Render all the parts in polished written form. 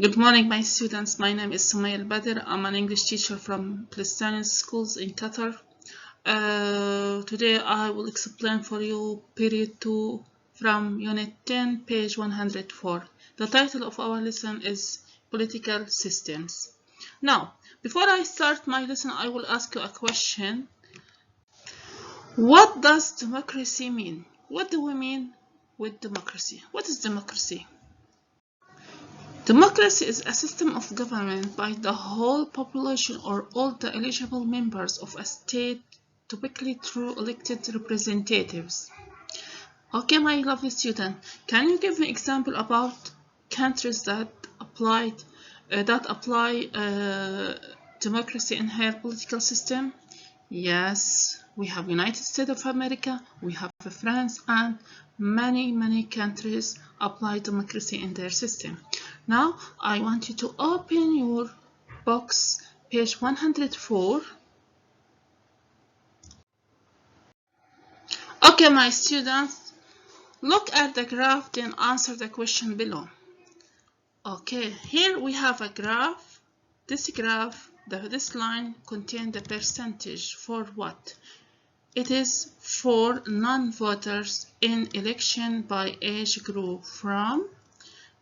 Good morning, my students. My name is Sumaya Al-Badr. I'm an English teacher from Palestinian schools in Qatar. Today I will explain for you period 2 from unit 10, page 104. The title of our lesson is Political Systems. Now, before I start my lesson, I will ask you a question. What does democracy mean? What do we mean with democracy? What is democracy? Democracy is a system of government by the whole population or all the eligible members of a state, typically through elected representatives. Okay, my lovely student, can you give me example about countries that apply democracy in their political system? Yes, we have United States of America, we have France, and many countries apply democracy in their system. Now, I want you to open your box, page 104. Okay, my students, look at the graph, then answer the question below. Okay, here we have a graph. This graph, this line contains the percentage for what? It is for non-voters in election by age group from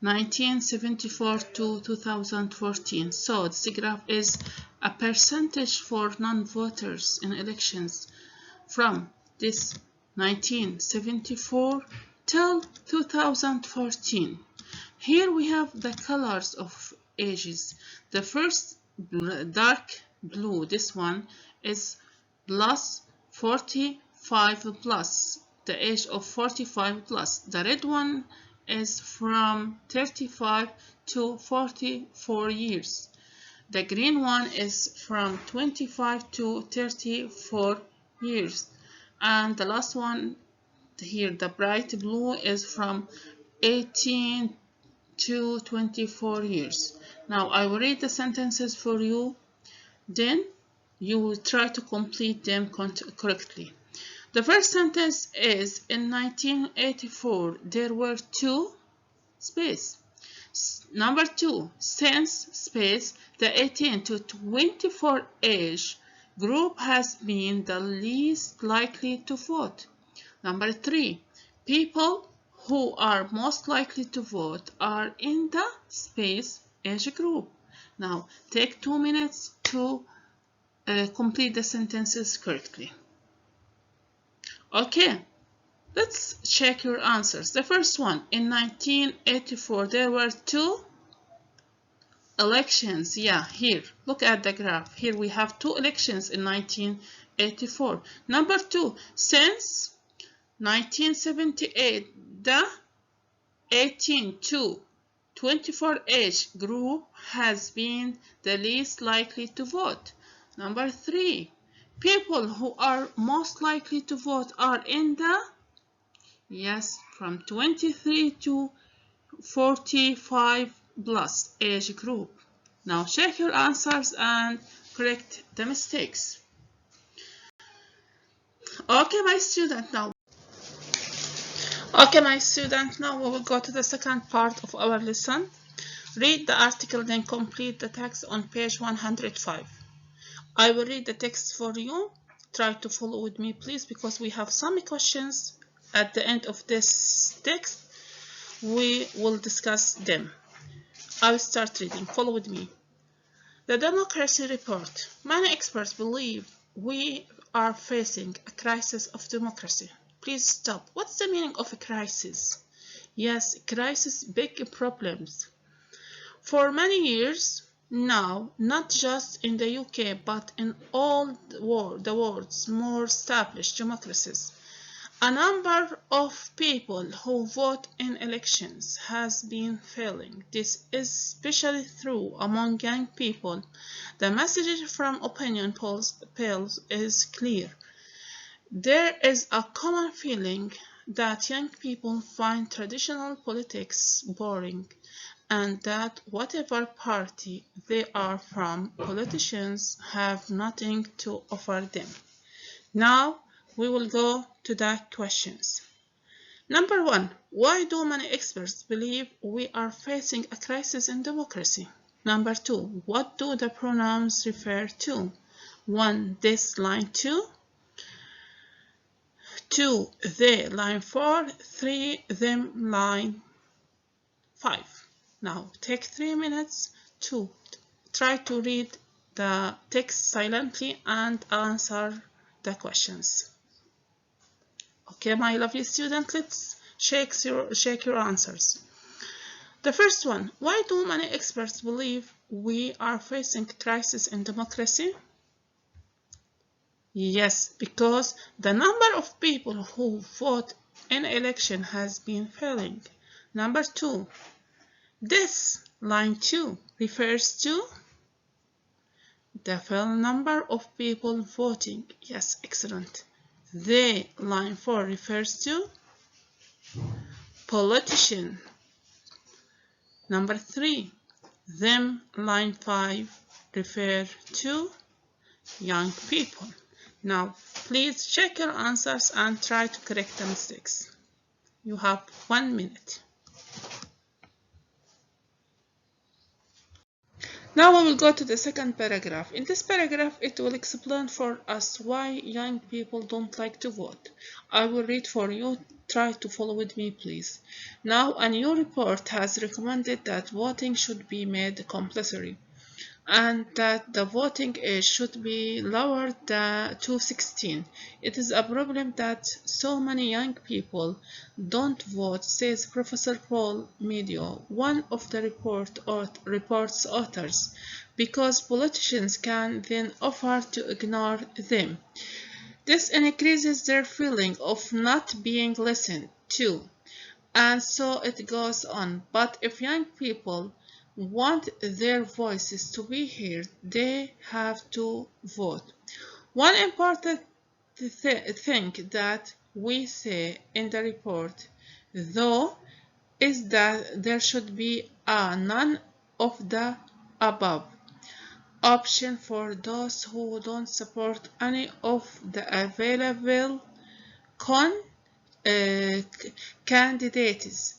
1974 to 2014. So this graph is a percentage for non-voters in elections from this 1974 till 2014. Here we have the colors of ages. The first dark blue, this one is plus 45 plus, the age of 45 plus. The red one is from 35 to 44 years. The green one is from 25 to 34 years. And the last one here, the bright blue, is from 18 to 24 years. Now I will read the sentences for you, then you will try to complete them correctly. The first sentence is, in 1984 there were two space. Number 2, since space the 18 to 24 age group has been the least likely to vote. Number 3, people who are most likely to vote are in the space age group. Now take 2 minutes to complete the sentences correctly. Okay, let's check your answers. The first one, in 1984 there were two elections. Yeah, here, look at the graph. Here we have two elections in 1984. Number 2, since 1978 the 18 to 24 age group has been the least likely to vote. Number 3, people who are most likely to vote are in the, yes, from 23 to 45 plus age group. Now check your answers and correct the mistakes. Okay, my student, now we will go to the second part of our lesson. Read the article, then complete the text on page 105. I will read the text for you. Try to follow with me, please, because we have some questions at the end of this text. We will discuss them. I will start reading. Follow with me. The Democracy Report. Many experts believe we are facing a crisis of democracy. Please stop. What's the meaning of a crisis? Yes, crisis, big problems. For many years now, not just in the UK, but in all the world's more established democracies, a number of people who vote in elections has been failing. This is especially true among young people. The message from opinion polls is clear. There is a common feeling that young people find traditional politics boring, and that whatever party they are from, politicians have nothing to offer them. Now we will go to the questions. Number one, why do many experts believe we are facing a crisis in democracy? Number two, what do the pronouns refer to? One, this, line 2. 2, they, line 4. 3, them, line 5. Now take 3 minutes to try to read the text silently and answer the questions. Okay, my lovely student, let's check your answers. The first one, why do many experts believe we are facing crisis in democracy? Yes, because the number of people who vote in election has been falling. Number two, this, line 2, refers to the full number of people voting. Yes, excellent. They, line 4, refers to politician. Number 3, them, line 5, refer to young people. Now, please check your answers and try to correct the mistakes. You have 1 minute. Now we will go to the second paragraph. In this paragraph, it will explain for us why young people don't like to vote. I will read for you. Try to follow with me, please. Now, a new report has recommended that voting should be made compulsory, and that the voting age should be lowered to 16. It is a problem that so many young people don't vote, says Professor Paul Meadow, one of the report's authors, because politicians can then offer to ignore them. This increases their feeling of not being listened to, and so it goes on. But if young people want their voices to be heard, they have to vote. One important thing that we say in the report, though, is that there should be a none of the above option for those who don't support any of the available candidates.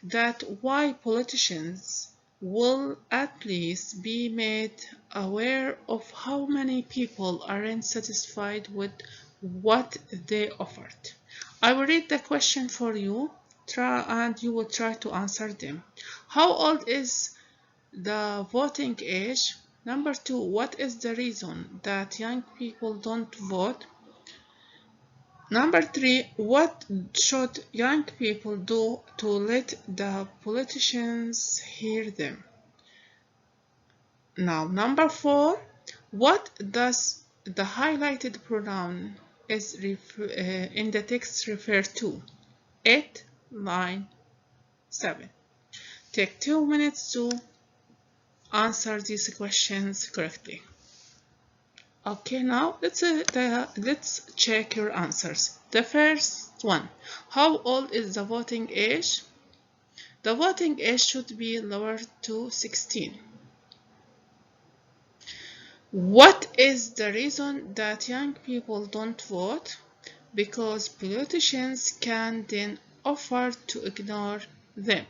That why politicians will at least be made aware of how many people aren't satisfied with what they offered. I will read the question for you, and you will try to answer them. How old is the voting age? Number two, what is the reason that young people don't vote? Number three, what should young people do to let the politicians hear them? Now, number four, what does the highlighted pronoun is in the text refer to? 8, line 7. Take 2 minutes to answer these questions correctly. Okay, now let's check your answers. The first one, how old is the voting age? The voting age should be lowered to 16. What is the reason that young people don't vote? Because politicians can then offer to ignore them.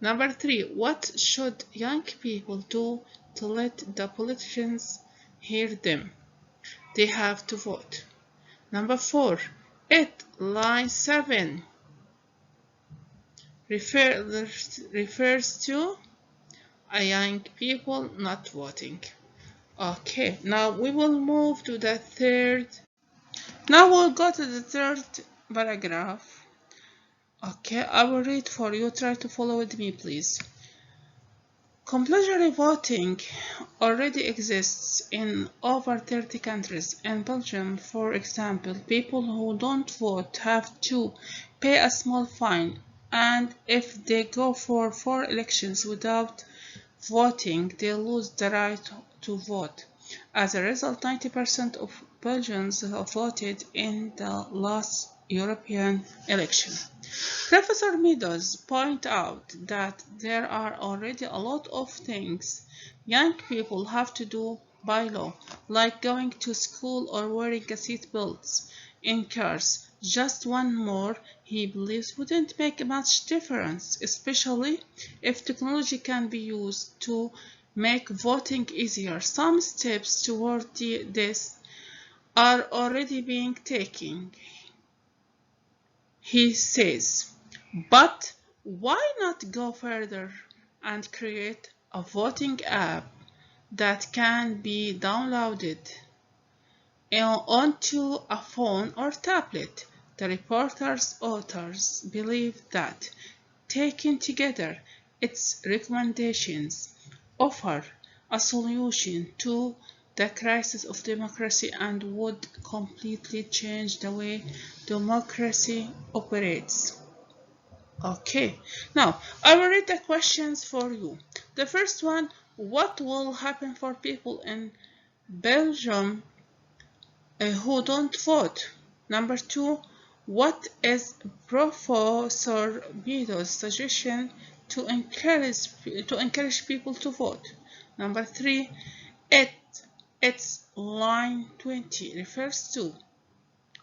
Number three, what should young people do to let the politicians hear them? They have to vote. Number four, 8, line 7 refers to a young people not voting. Okay, now we will move to the third. Now we'll go to the third paragraph. Okay, I will read for you. Try to follow with me, please. Compulsory voting already exists in over 30 countries. In Belgium, for example, people who don't vote have to pay a small fine, and if they go for 4 elections without voting, they lose the right to vote. As a result, 90% of Belgians voted in the last European election. Professor Meadows points out that there are already a lot of things young people have to do by law, like going to school or wearing a seat belts in cars, Just one more, he believes, wouldn't make much difference, especially if technology can be used to make voting easier. Some steps toward this are already being taken, he says. But why not go further and create a voting app that can be downloaded onto a phone or tablet? The report's authors believe that, taken together, its recommendations offer a solution to the crisis of democracy and would completely change the way democracy operates. Okay, now I will read the questions for you. The first one, what will happen for people in Belgium who don't vote? Number two, what is Professor Meadows' suggestion to encourage people to vote? Number three, it's line 20 refers to.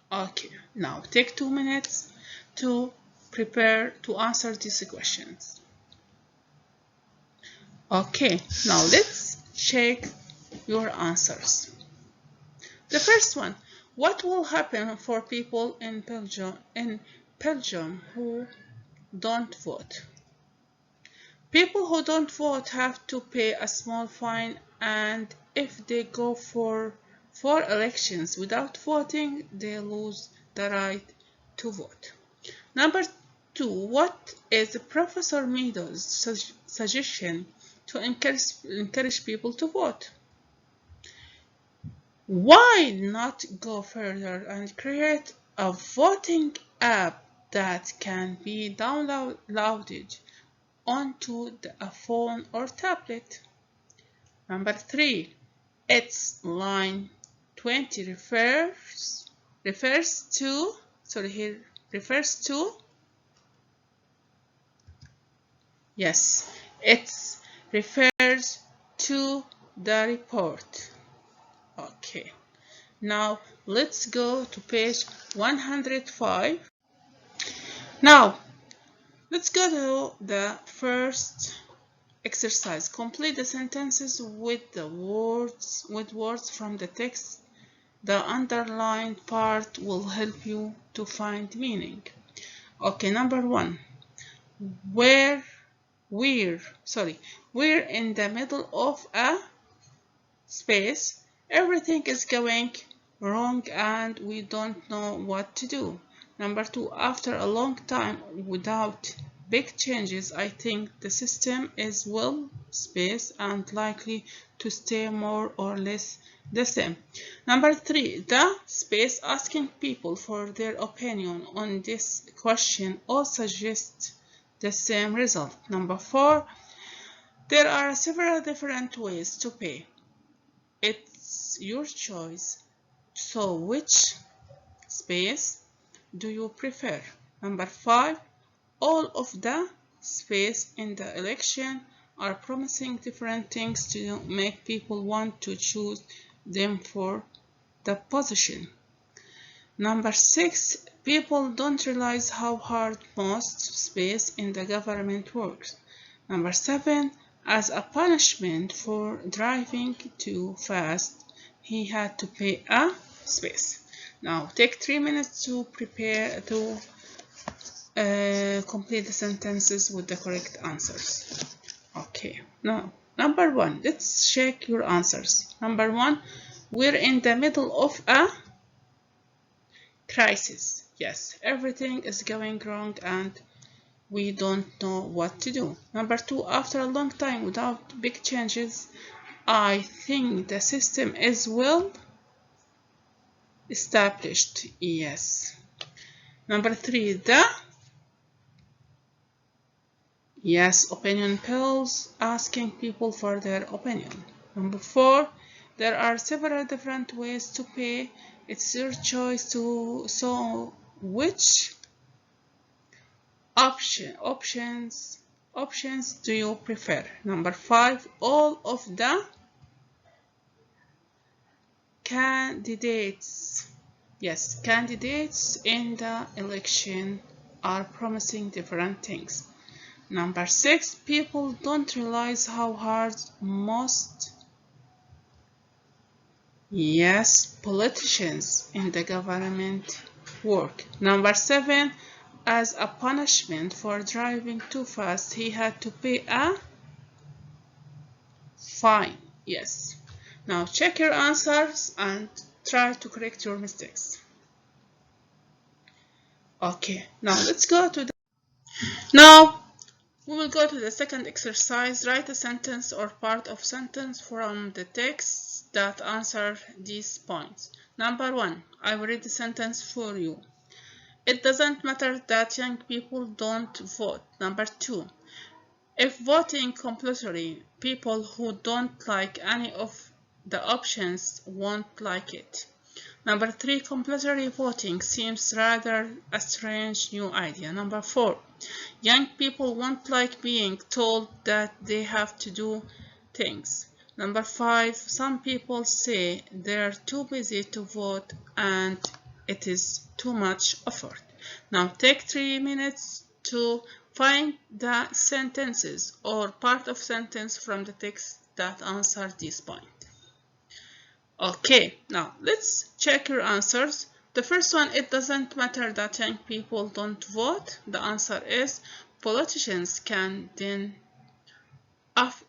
Okay, now take 2 minutes to prepare to answer these questions. Okay, now let's check your answers. The first one, what will happen for people in Belgium who don't vote? People who don't vote have to pay a small fine, and if they go for 4 elections without voting, they lose the right to vote. Number two, what is Professor Meadows' suggestion to encourage people to vote? Why not go further and create a voting app that can be downloaded onto a phone or tablet? Number three, its line 20 refers to, yes, it refers to the report. Okay, now let's go to page 105. Now let's go to the first exercise. Complete the sentences with words from the text. The underlined part will help you to find meaning. Okay, number one. We're in the middle of a space. Everything is going wrong and we don't know what to do. Number two, after a long time without big changes, I think the system is well spaced and likely to stay more or less the same. Number three, the space asking people for their opinion on this question all suggests the same result. Number four, there are several different ways to pay. It's your choice. So which space do you prefer? Number five, all of the space in the election are promising different things to make people want to choose them for the position. Number six, people don't realize how hard most space in the government works. Number seven, as a punishment for driving too fast, he had to pay a space. Now take 3 minutes to prepare to complete the sentences with the correct answers. Okay, now number one, let's check your answers. Number one, we're in the middle of a crisis. Yes, everything is going wrong and we don't know what to do. Number two, after a long time without big changes, I think the system is well established. Yes. Number three, yes, opinion polls asking people for their opinion. Number four, there are several different ways to pay. It's your choice to so which options do you prefer? Number five, all of the candidates Yes, candidates in the election are promising different things. Number 6, people don't realize how hard most, yes, politicians in the government work. Number 7, as a punishment for driving too fast, he had to pay a fine. Yes. Now check your answers and try to correct your mistakes. Okay, now let's go to the now we will go to the second exercise. Write a sentence or part of sentence from the texts that answer these points. Number 1, I will read the sentence for you. It doesn't matter that young people don't vote. Number 2, if voting compulsory, people who don't like any of the options won't like it. Number 3, compulsory voting seems rather a strange new idea. Number 4, young people won't like being told that they have to do things. Number 5, some people say they're too busy to vote and it is too much effort. Now take 3 minutes to find the sentences or part of sentence from the text that answer this point. Okay, now let's check your answers. The first one, it doesn't matter that young people don't vote. The answer is politicians can then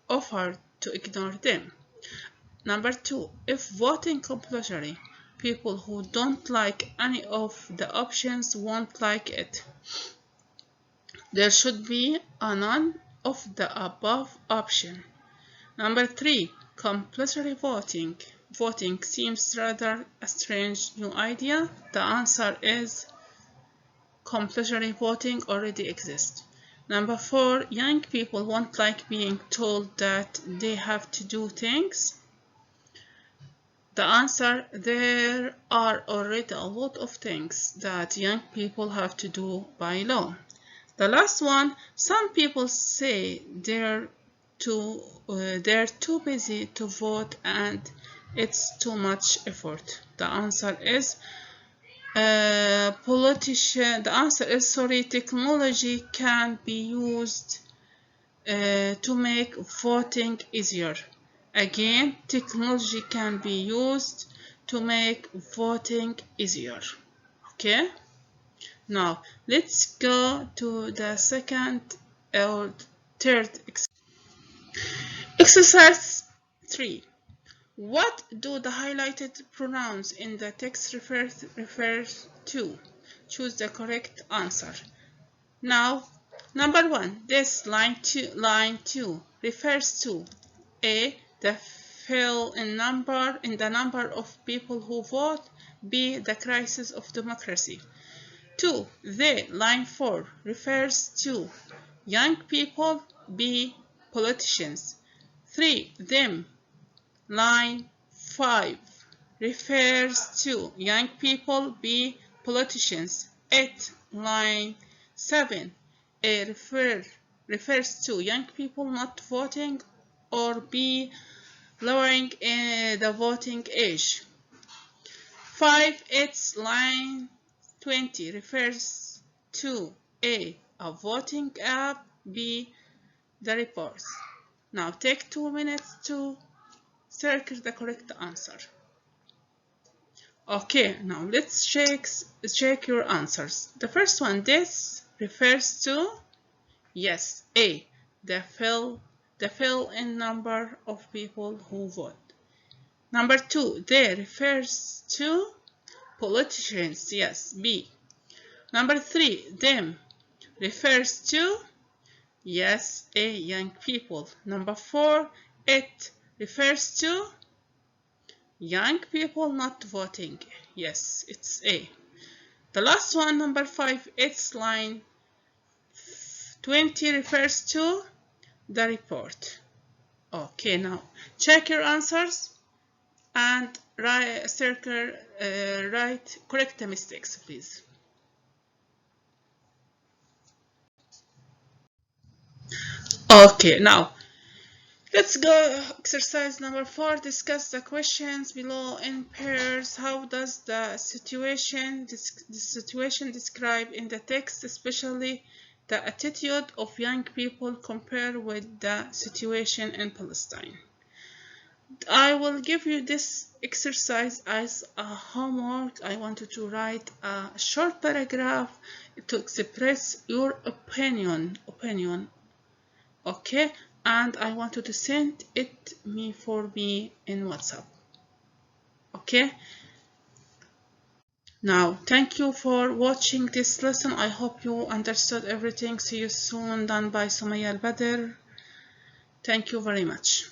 offer to ignore them. Number 2, if voting compulsory, people who don't like any of the options won't like it. There should be a none of the above option. Number 3, compulsory voting seems rather a strange new idea. The answer is compulsory voting already exists. Number 4, young people won't like being told that they have to do things. The answer, there are already a lot of things that young people have to do by law. The last one, some people say they're too busy to vote and it's too much effort. The answer is technology can be used to make voting easier. Again, technology can be used to make voting easier. Okay? Now, let's go to the second or third exercise 3. What do the highlighted pronouns in the text refer to? Choose the correct answer. Now, number 1, this line 2 refers to A, the fall in the number of people who vote, B, the crisis of democracy. 2, the line 4 refers to young people, B, politicians. 3, them, line 5 refers to young people, B, politicians. 8, line 7, A refers to young people not voting, or B, lowering the voting age. 5, it's line 20 refers to A, a voting app, B, the reports. Now take 2 minutes to circle the correct answer. Okay, now let's check your answers. The first one, this refers to, yes, A, the fill in number of people who vote. Number 2, they refers to politicians, yes, B. Number 3, them refers to, yes, A, young people. Number 4, it refers to young people not voting, yes, it's A. The last one, number 5, it's line 20 refers to the report. Okay, now check your answers and correct the mistakes, please. Okay, now Let's go exercise number 4. Discuss the questions below in pairs. How does the situation described in the text, especially the attitude of young people, compare with the situation in Palestine? I will give you this exercise as a homework. I want you to write a short paragraph to express your opinion. Okay, and I want you to send it for me in WhatsApp. Okay, now thank you for watching this lesson. I hope you understood everything. See you soon. Done by Sumaya Al Badr. Thank you very much.